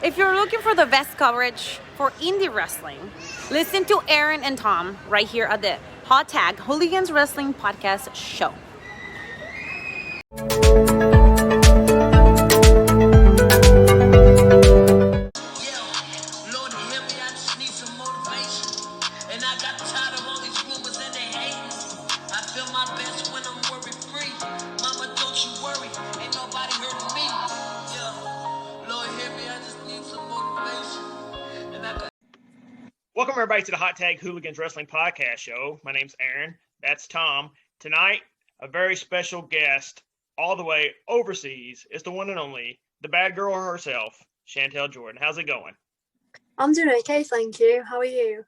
If you're looking for the best coverage for indie wrestling, listen to Aaron and Tom right here at the Hot Tag Hooligans Wrestling Podcast Show. Welcome, everybody, to the Hot Tag Hooligans Wrestling Podcast Show. My name's Aaron. That's Tom. Tonight, a very special guest all the way overseas is the one and only, the bad girl herself, Chantal Jordan. How's it going? I'm doing okay, thank you. How are you?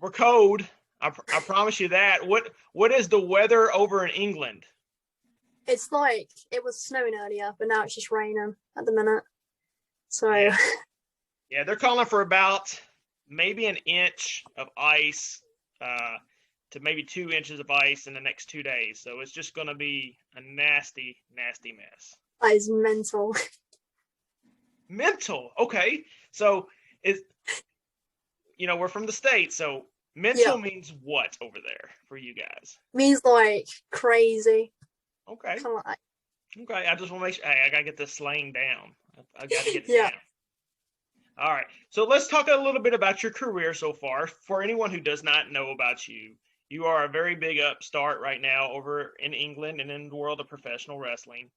We're cold. I promise you that. What is the weather over in England? It's like it was snowing earlier, but now it's just raining at the minute. So yeah, they're calling for about maybe an inch of ice to maybe 2 inches of ice in the next 2 days. So it's just going to be a nasty, nasty mess. That is mental. Mental. Okay. So we're from the States. So mental means what over there for you guys? Means like crazy. Okay. Kind of like... Okay. I just want to make sure. Hey, I got to get this slang down. I got to get it down. All right. So let's talk a little bit about your career so far. For anyone who does not know about you, you are a very big upstart right now over in England and in the world of professional wrestling.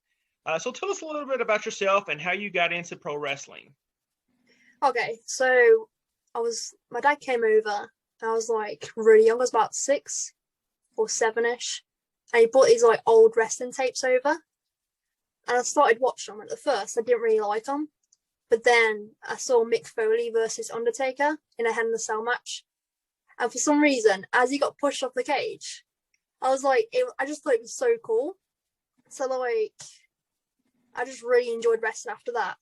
So tell us a little bit about yourself and how you got into pro wrestling. Okay. So my dad came over and I was like really young. I was about 6 or 7-ish. And he brought these like old wrestling tapes over. And I started watching them. At the first, I didn't really like them. But then I saw Mick Foley versus Undertaker in a Hell in a Cell match. And for some reason, as he got pushed off the cage, I was like, I just thought it was so cool. So like, I just really enjoyed wrestling after that.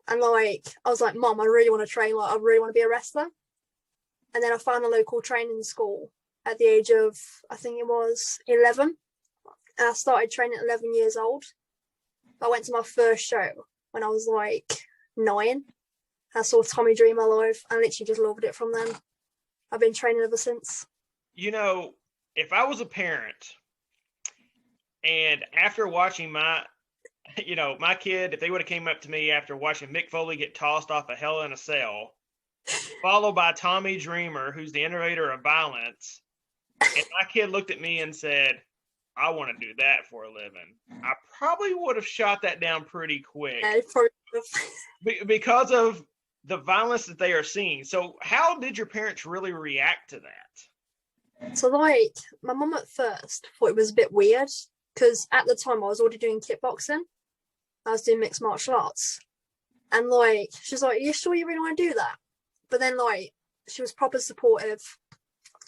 And like, I was like, Mom, I really want to train. Like, I really want to be a wrestler. And then I found a local training school at the age of, I think it was 11. And I started training at 11 years old. I went to my first show when I was like 9. I saw Tommy Dreamer live and literally just loved it from then. I've been training ever since. You know, if I was a parent and after watching my kid, if they would have came up to me after watching Mick Foley get tossed off a Hell in a Cell, followed by Tommy Dreamer, who's the innovator of violence, and my kid looked at me and said, I want to do that for a living, I probably would have shot that down pretty quick. Because of the violence that they are seeing. So how did your parents really react to that? So like, my mum at first thought it was a bit weird because at the time I was already doing kickboxing. I was doing mixed martial arts. And like, she's like, are you sure you really want to do that? But then like, she was proper supportive,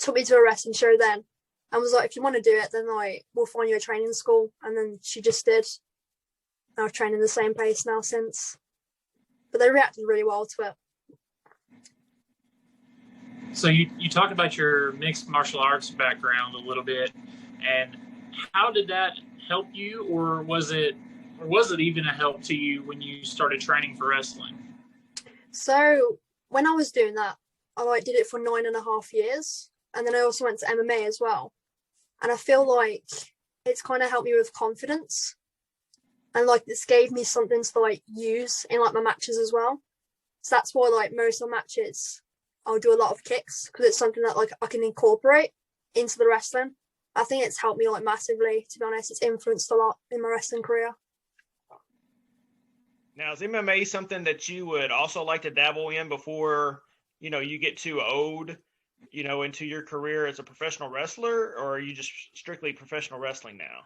took me to a wrestling show then. And was like, if you want to do it, then like we'll find you a training school. And then she just did. I've trained in the same place now since. But they reacted really well to it. So you talked about your mixed martial arts background a little bit, and how did that help you, or was it even a help to you when you started training for wrestling? So when I was doing that, I like did it for 9.5 years. And then I also went to MMA as well. And I feel like it's kind of helped me with confidence. And like this gave me something to like use in like my matches as well. So that's why like most of my matches, I'll do a lot of kicks because it's something that like I can incorporate into the wrestling. I think it's helped me like massively, to be honest. It's influenced a lot in my wrestling career. Now, is MMA something that you would also like to dabble in before, you get too old, into your career as a professional wrestler, or are you just strictly professional wrestling now?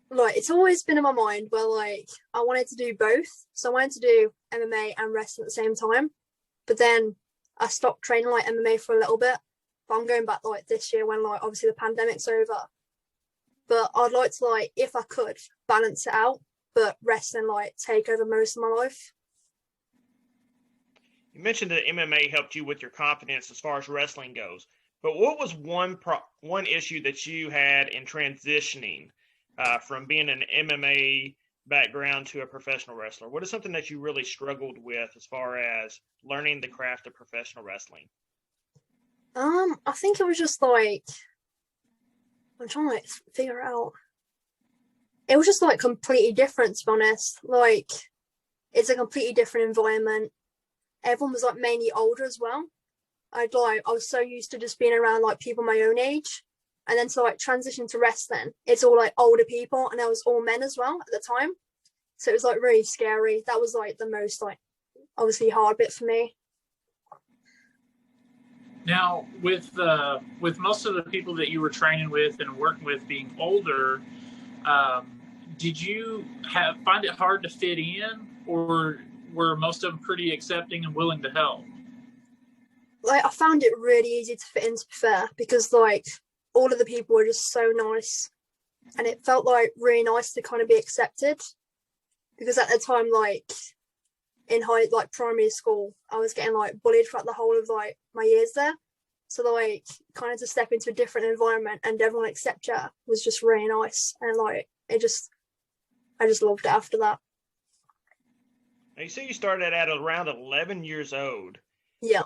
Like, it's always been in my mind where like I wanted to do both. So I wanted to do MMA and wrestling at the same time. But then I stopped training like MMA for a little bit. But I'm going back like this year when like obviously the pandemic's over. But I'd like to like, if I could, balance it out, but wrestling like take over most of my life. You mentioned that MMA helped you with your confidence as far as wrestling goes, but what was one issue that you had in transitioning from being an MMA background to a professional wrestler? What is something that you really struggled with as far as learning the craft of professional wrestling? I think it was just like I'm trying to like figure out. It was just like completely different, to be honest. Like it's a completely different environment. Everyone was like mainly older as well. I was so used to just being around like people my own age, and then to like transition to wrestling, it's all like older people, and there was all men as well at the time. So it was like really scary. That was like the most like obviously hard bit for me. Now, with most of the people that you were training with and working with being older, did you find it hard to fit in, or were most of them pretty accepting and willing to help? Like I found it really easy to fit in, to be fair, because like all of the people were just so nice, and it felt like really nice to kind of be accepted. Because at the time, like in primary school, I was getting like bullied throughout the whole of like my years there. So like kind of to step into a different environment and everyone accept you was just really nice, and like I just loved it after that. Now, you say you started at around 11 years old. Yeah.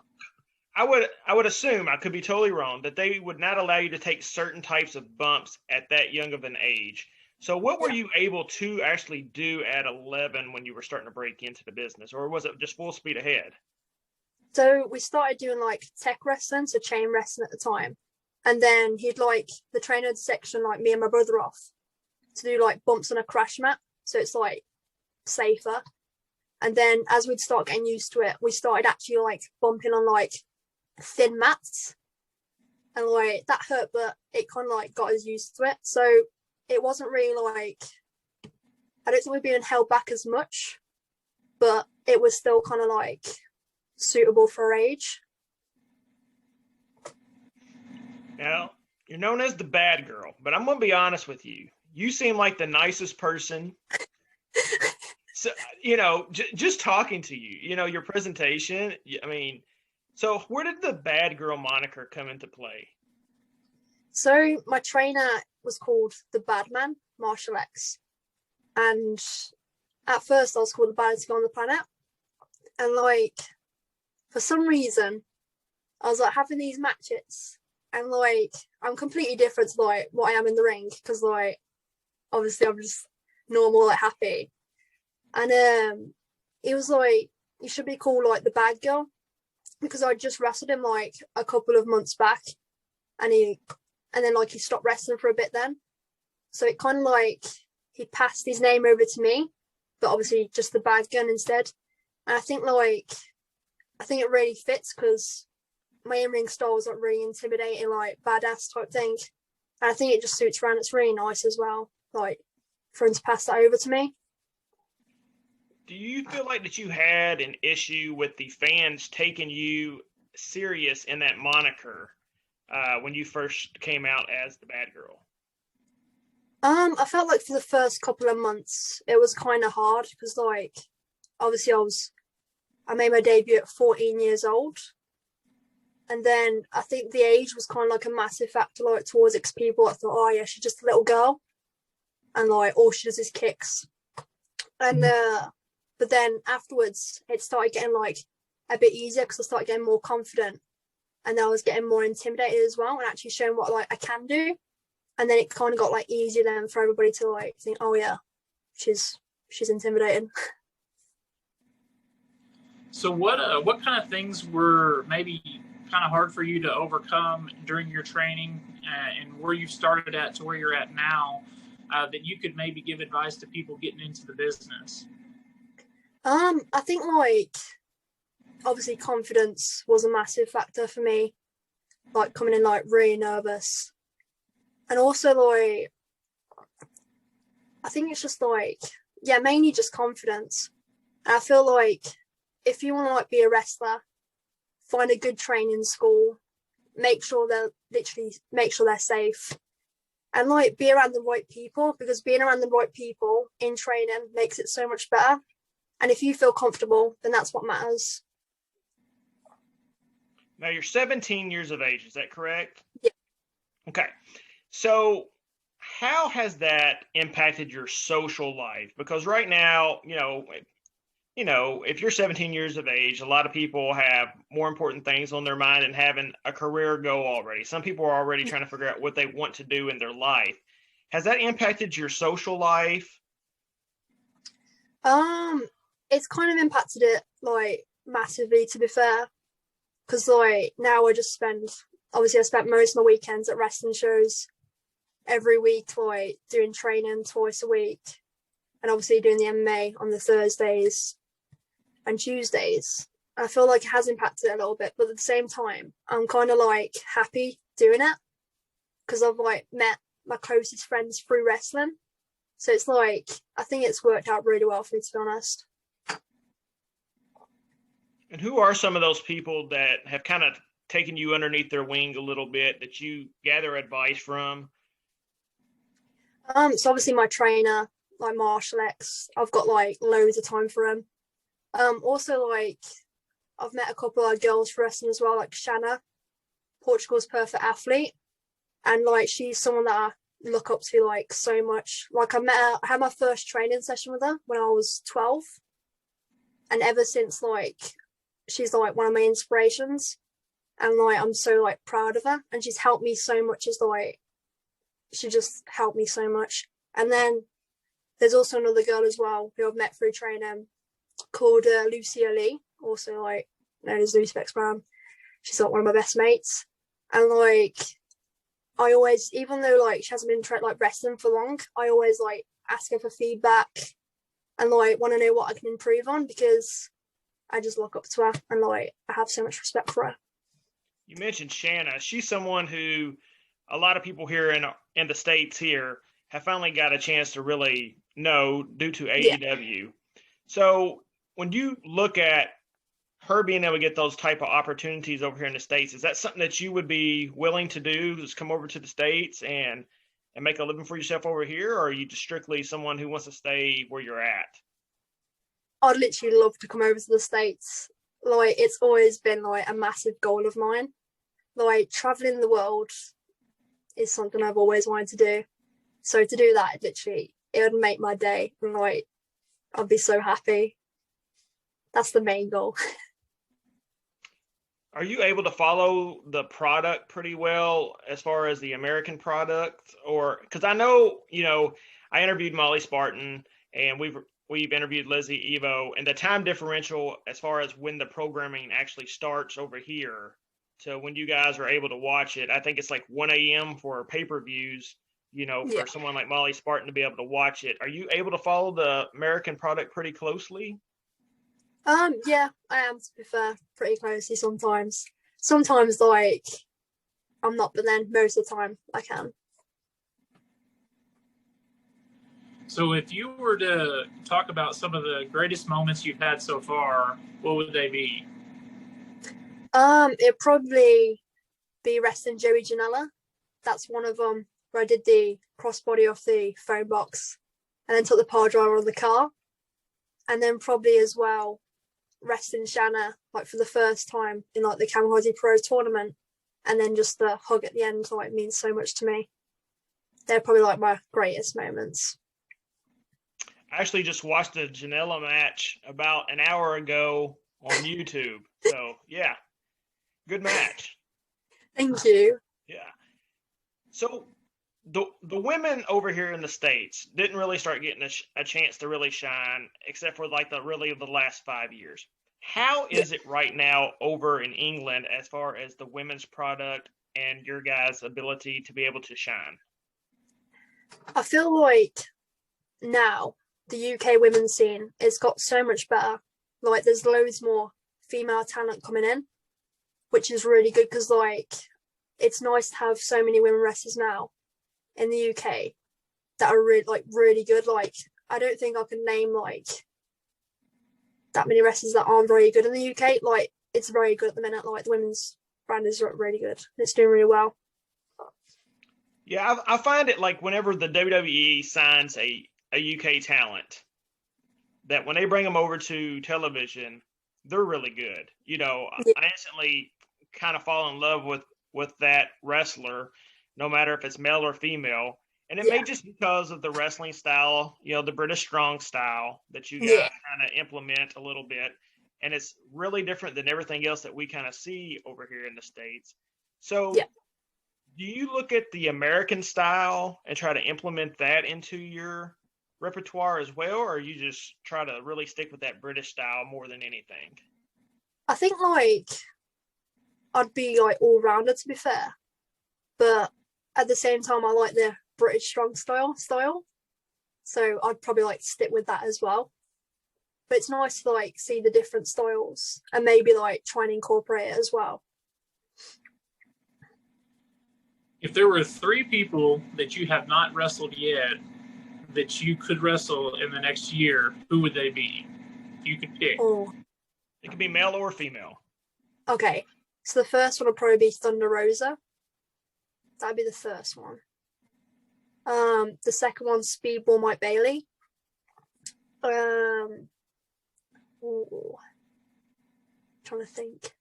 I would assume, I could be totally wrong, that they would not allow you to take certain types of bumps at that young of an age. So what were you able to actually do at 11 when you were starting to break into the business, or was it just full speed ahead? So we started doing like tech wrestling, so chain wrestling at the time. And then he'd like the trainer would section like me and my brother off to do like bumps on a crash mat. So it's like safer. And then as we'd start getting used to it, we started actually like bumping on like thin mats. And like that hurt, but it kind of like got us used to it. So it wasn't really like, I don't think we're being held back as much, but it was still kind of like suitable for our age. Now, you're known as the bad girl, but I'm going to be honest with you. You seem like the nicest person. So, just talking to you, your presentation, I mean, so where did the bad girl moniker come into play? So my trainer was called the Bad Man, Marshall X. And at first I was called the baddest girl on the planet. And like, for some reason, I was like having these matches, and like I'm completely different to like what I am in the ring, because like obviously I'm just normal, like happy. And he was like, you should be called like the bad girl, because I just wrestled him like a couple of months back, and then like he stopped wrestling for a bit then. So it kind of like he passed his name over to me, but obviously just the bad gun instead. And I think it really fits, because my in-ring style is like really intimidating, like badass type thing. And I think it just suits around. It's really nice as well, like for him to pass that over to me. Do you feel like that you had an issue with the fans taking you serious in that moniker when you first came out as the bad girl? I felt like for the first couple of months it was kind of hard, because like obviously I made my debut at 14 years old, and then I think the age was kind of like a massive factor, like towards it, because people I thought, oh yeah, she's just a little girl, and like all she does is kicks. And but then afterwards it started getting like a bit easier, because I started getting more confident, and then I was getting more intimidated as well, and actually showing what like I can do. And then it kind of got like easier then for everybody to like think, oh yeah, she's intimidating. So what kind of things were maybe kind of hard for you to overcome during your training, and where you started at to where you're at now, that you could maybe give advice to people getting into the business? I think like obviously confidence was a massive factor for me, like coming in like really nervous. And also like I think it's just like, yeah, mainly just confidence. And I feel like if you want to like be a wrestler, find a good training school, make sure they're safe, and like be around the right people, because being around the right people in training makes it so much better. And if you feel comfortable, then that's what matters. Now you're 17 years of age, is that correct? Yeah. Okay. So how has that impacted your social life? Because right now, if you're 17 years of age, a lot of people have more important things on their mind and having a career go already. Some people are already trying to figure out what they want to do in their life. Has that impacted your social life? It's kind of impacted it like massively, to be fair, because like now I just I spent most of my weekends at wrestling shows every week, like doing training twice a week, and obviously doing the MMA on the Thursdays and Tuesdays. I feel like it has impacted it a little bit, but at the same time, I'm kind of like happy doing it because I've like met my closest friends through wrestling. So it's like, I think it's worked out really well for me, to be honest. And who are some of those people that have kind of taken you underneath their wing a little bit that you gather advice from? So obviously my trainer, like Marshall X, I've got like loads of time for him. Also like I've met a couple of girls for wrestling as well, like Shanna, Portugal's perfect athlete, and like she's someone that I look up to like so much. Like I had my first training session with her when I was 12, and ever since, like, she's like one of my inspirations, and like I'm so like proud of her, and she's helped me so much. As like, she just helped me so much. And then there's also another girl as well who I've met through training called Lucia Lee, also like known as Lucy Bex Brown. She's like one of my best mates, and like I always, even though like she hasn't been like wrestling for long, I always like ask her for feedback and like want to know what I can improve on, because I just look up to her and like I have so much respect for her. You mentioned Shanna. She's someone who a lot of people here in the States here have finally got a chance to really know due to AEW. Yeah. So when you look at her being able to get those type of opportunities over here in the States, is that something that you would be willing to do, just come over to the States and make a living for yourself over here? Or are you just strictly someone who wants to stay where you're at? I'd literally love to come over to the States. Like, it's always been like a massive goal of mine. Like, traveling the world is something I've always wanted to do. So to do that, literally, it would make my day, and like I'd be so happy. That's the main goal. Are you able to follow the product pretty well as far as the American product? Or because I know, I interviewed Molly Spartan, and we've interviewed Lizzie Evo, and the time differential as far as when the programming actually starts over here. So when you guys are able to watch it, I think it's like 1 a.m. for pay-per-views, for someone like Molly Spartan to be able to watch it. Are you able to follow the American product pretty closely? Yeah, I am, to be fair, pretty closely sometimes. Sometimes, like, I'm not, but then most of the time I can. So if you were to talk about some of the greatest moments you've had so far, what would they be? It'd probably be wrestling Joey Janela. That's one of them, where I did the crossbody off the phone box and then took the power driver on the car. And then probably as well wrestling Shanna, like for the first time in like the Kamikaze Pro tournament, and then just the hug at the end like means so much to me. They're probably like my greatest moments. I actually just watched a Janela match about an hour ago on YouTube. So yeah, good match. Thank you. Yeah. So the women over here in the States didn't really start getting a chance to really shine, except for like the last 5 years. How is it right now over in England as far as the women's product and your guys' ability to be able to shine? I feel like now the UK women's scene has got so much better. Like, there's loads more female talent coming in, which is really good, because like it's nice to have so many women wrestlers now in the UK that are really good. Like, I don't think I can name like that many wrestlers that aren't very good in the UK. Like, it's very good at the minute. Like, the women's brand is really good. It's doing really well. Yeah, I find it like whenever the WWE signs a UK talent, that when they bring them over to television, they're really good. I instantly kind of fall in love with that wrestler, no matter if it's male or female. And it may just because of the wrestling style, the British strong style that you guys kind of implement a little bit. And it's really different than everything else that we kind of see over here in the States. So do you look at the American style and try to implement that into your repertoire as well, or you just try to really stick with that British style more than anything? I think I'd be all rounder, to be fair, but at the same time I like the British strong style, so I'd probably stick with that as well. But it's nice to see the different styles and maybe try and incorporate it as well. If there were 3 people that you have not wrestled yet that you could wrestle in the next year, who would they be? If you could pick. It could be male or female. Okay, so the first one would probably be Thunder Rosa. That'd be the first one. The second one, Speedball Mike Bailey. Trying to think.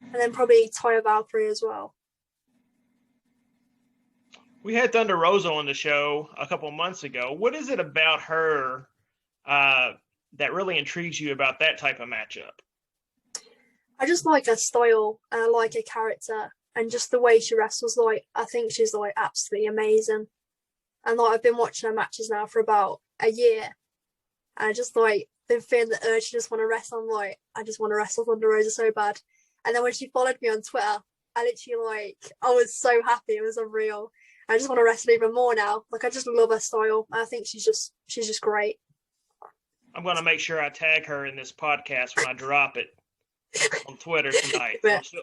And then probably Taya Valkyrie as well. We had Thunder Rosa on the show a couple months ago. What is it about her that really intrigues you about that type of matchup? I just like her style and I like her character and just the way she wrestles. I think she's absolutely amazing. And I've been watching her matches now for about a year. And I just been feeling the urge to just want to wrestle. I just want to wrestle Thunder Rosa so bad. And then when she followed me on Twitter, I literally I was so happy. It was unreal. I just want to wrestle even more now. I just love her style. I think she's just great. I'm going to make sure I tag her in this podcast when I drop it on Twitter tonight,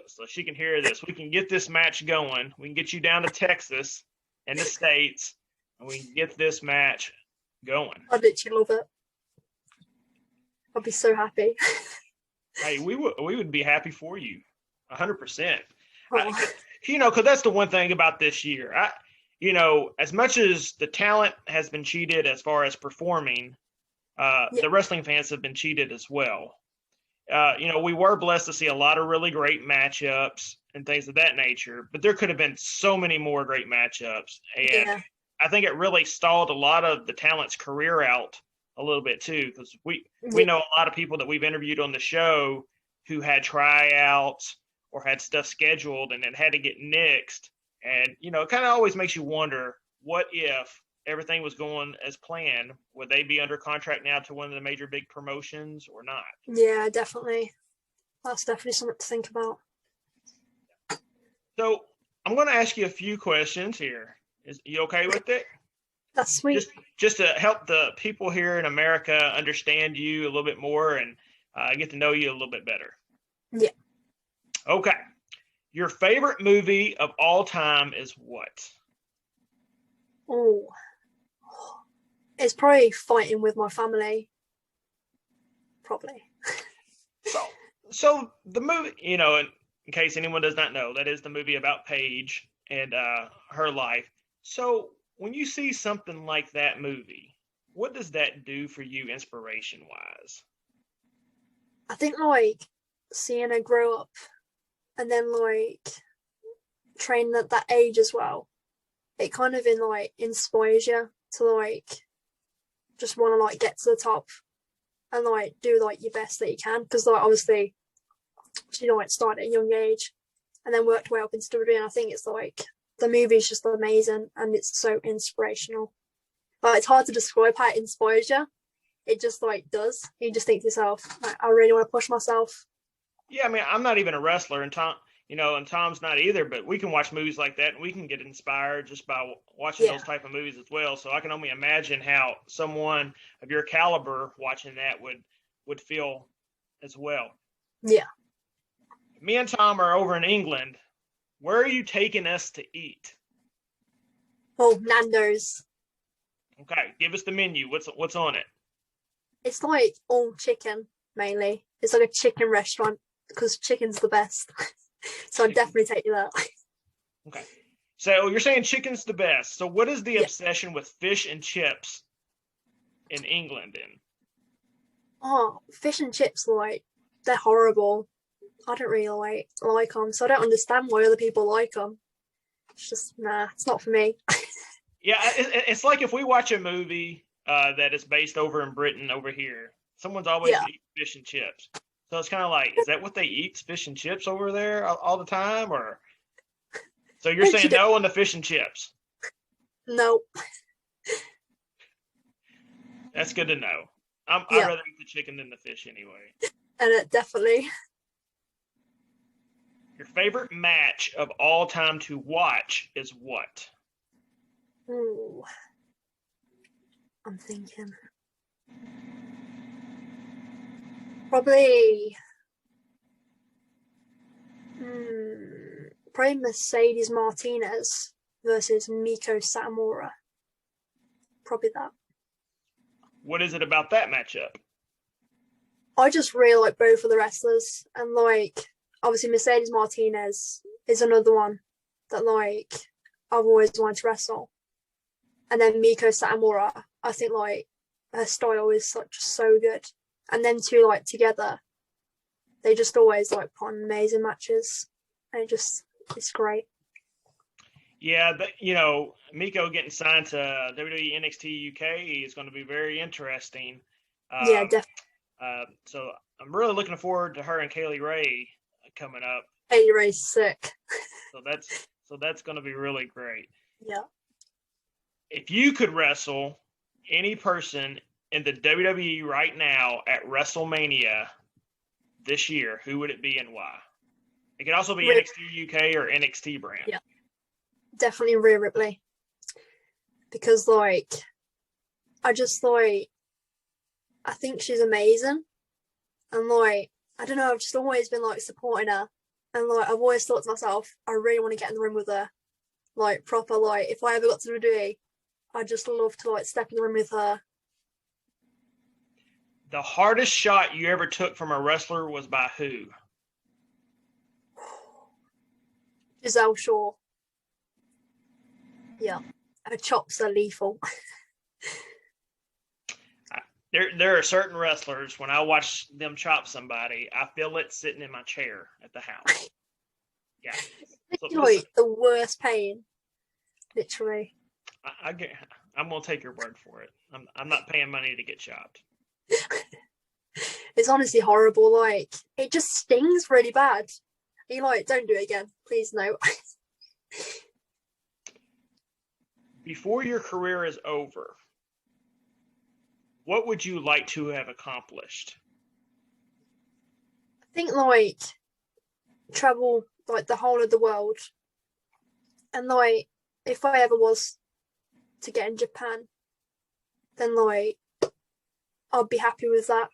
so she can hear this. We can get this match going. We can get you down to Texas and the States, and we can get this match going. I'd literally love it. I'd be so happy. Hey, we would be happy for you, 100%. Because that's the one thing about this year. As much as the talent has been cheated as far as performing, the wrestling fans have been cheated as well. We were blessed to see a lot of really great matchups and things of that nature, but there could have been so many more great matchups. And I think it really stalled a lot of the talent's career out a little bit too, because we know a lot of people that we've interviewed on the show who had tryouts or had stuff scheduled and then had to get nixed. And, it kind of always makes you wonder, what if everything was going as planned? Would they be under contract now to one of the major big promotions or not? Yeah, definitely. That's definitely something to think about. So I'm going to ask you a few questions here. Is you okay with it? That's sweet. Just to help the people here in America understand you a little bit more and get to know you a little bit better. Yeah. Okay. Your favorite movie of all time is what? Oh, it's probably Fighting with My Family. Probably. So the movie, in case anyone does not know, that is the movie about Paige and her life. So when you see something like that movie, what does that do for you inspiration-wise? I think seeing her grow up and then train at that age as well, it kind of inspires you to just want to get to the top and do your best that you can, because obviously she started at a young age and then worked way up into WWE, and I think it's the movie is just amazing and it's so inspirational. It's hard to describe how it inspires you. It just does. You just think to yourself, I really want to push myself. Yeah, I mean, I'm not even a wrestler, and Tom's not either, but we can watch movies like that and we can get inspired just by watching those type of movies as well. So I can only imagine how someone of your caliber watching that would feel as well. Yeah. Me and Tom are over in England. Where are you taking us to eat? Oh, Nando's. Okay, give us the menu. What's on it? It's all chicken, mainly. It's a chicken restaurant because chicken's the best. So I'd definitely take you there. Okay. So you're saying chicken's the best. So what is the obsession with fish and chips in England then? Oh, fish and chips, they're horrible. I don't really like them, so I don't understand why other people like them. It's just, nah, it's not for me. Yeah, it's like if we watch a movie that is based over in Britain over here, someone's always Yeah. eating fish and chips. So it's kind of like, is that what they eat, fish and chips over there all the time? Or so you're saying no on the fish and chips? No. That's good to know. I'd Yeah. rather eat the chicken than the fish anyway. And definitely. Your favorite match of all time to watch is what? Ooh. I'm thinking. Probably. Probably Mercedes Martinez versus Miko Satomura. Probably that. What is it about that matchup? I just really like both of the wrestlers, and like obviously Mercedes Martinez is another one that like I've always wanted to wrestle, and then Miko Satomura, I think like her style is so good, and then two like together, they just always like put on amazing matches, and it's great. Yeah, but Miko getting signed to WWE NXT UK is going to be very interesting. Yeah, definitely. So I'm really looking forward to her and Kaylee Ray coming up. Kaylee Ray's sick. So that's going to be really great. Yeah. If you could wrestle any person in the WWE right now at WrestleMania this year, who would it be and why? It could also be NXT UK or NXT brand. Yeah. Definitely Rhea Ripley. Because like I think she's amazing. And like, I don't know, I've just always been like supporting her. And like, I've always thought to myself, I really want to get in the ring with her. Like, proper, like, if I ever got to WWE, I'd just love to like step in the ring with her. The hardest shot you ever took from a wrestler was by who? Giselle Shaw. Yeah. Her chops are lethal. There are certain wrestlers, when I watch them chop somebody, I feel it sitting in my chair at the house. Yeah. It's like the worst pain. Literally. I'm going to take your word for it. I'm not paying money to get chopped. It's honestly horrible. Like, it just stings really bad. You're like, don't do it again. Please, no. Before your career is over, what would you like to have accomplished? I think like travel like the whole of the world, and like if I ever was to get in Japan, then like I'd be happy with that.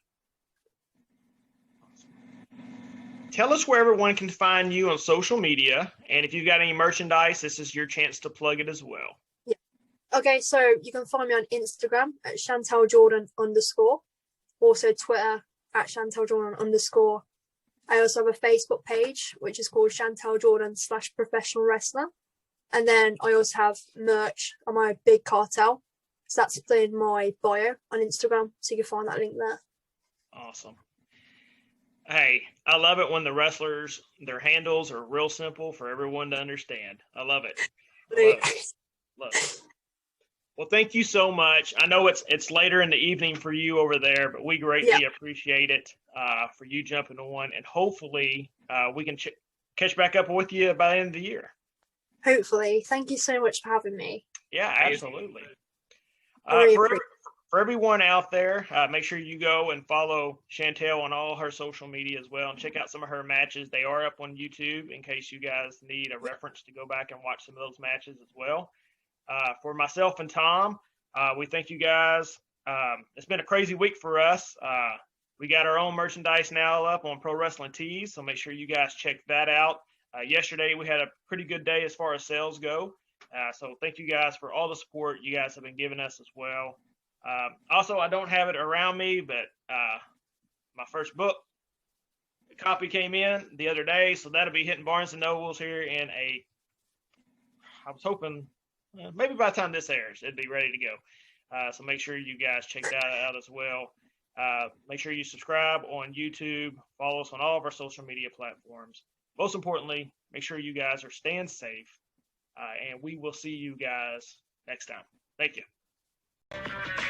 Tell us where everyone can find you on social media, and if you've got any merchandise, this is your chance to plug it as well. Yeah. Okay, so you can find me on Instagram at Chantal Jordan _, also Twitter at Chantal Jordan _. I also have a Facebook page which is called Chantal Jordan /professional wrestler, and then I also have merch on my big cartel. So that's in my bio on Instagram, so you can find that link there. Awesome. Hey, I love it when the wrestlers, their handles are real simple for everyone to understand. I love it. Love it. Well, thank you so much. I know it's later in the evening for you over there, but we greatly appreciate it for you jumping on, and hopefully we can catch back up with you by the end of the year. Hopefully. Thank you so much for having me. Yeah, absolutely. Really For everyone out there, make sure you go and follow Chantal on all her social media as well, and check out some of her matches. They are up on YouTube in case you guys need a reference to go back and watch some of those matches as well. For myself and Tom, we thank you guys. It's been a crazy week for us. We got our own merchandise now up on Pro Wrestling Tees, so make sure you guys check that out. Yesterday, we had a pretty good day as far as sales go. So thank you guys for all the support you guys have been giving us as well. Also, I don't have it around me, but my first book copy came in the other day, so that'll be hitting Barnes & Nobles here I was hoping maybe by the time this airs, it'd be ready to go. So make sure you guys check that out as well. Make sure you subscribe on YouTube, follow us on all of our social media platforms. Most importantly, make sure you guys are staying safe and we will see you guys next time. Thank you.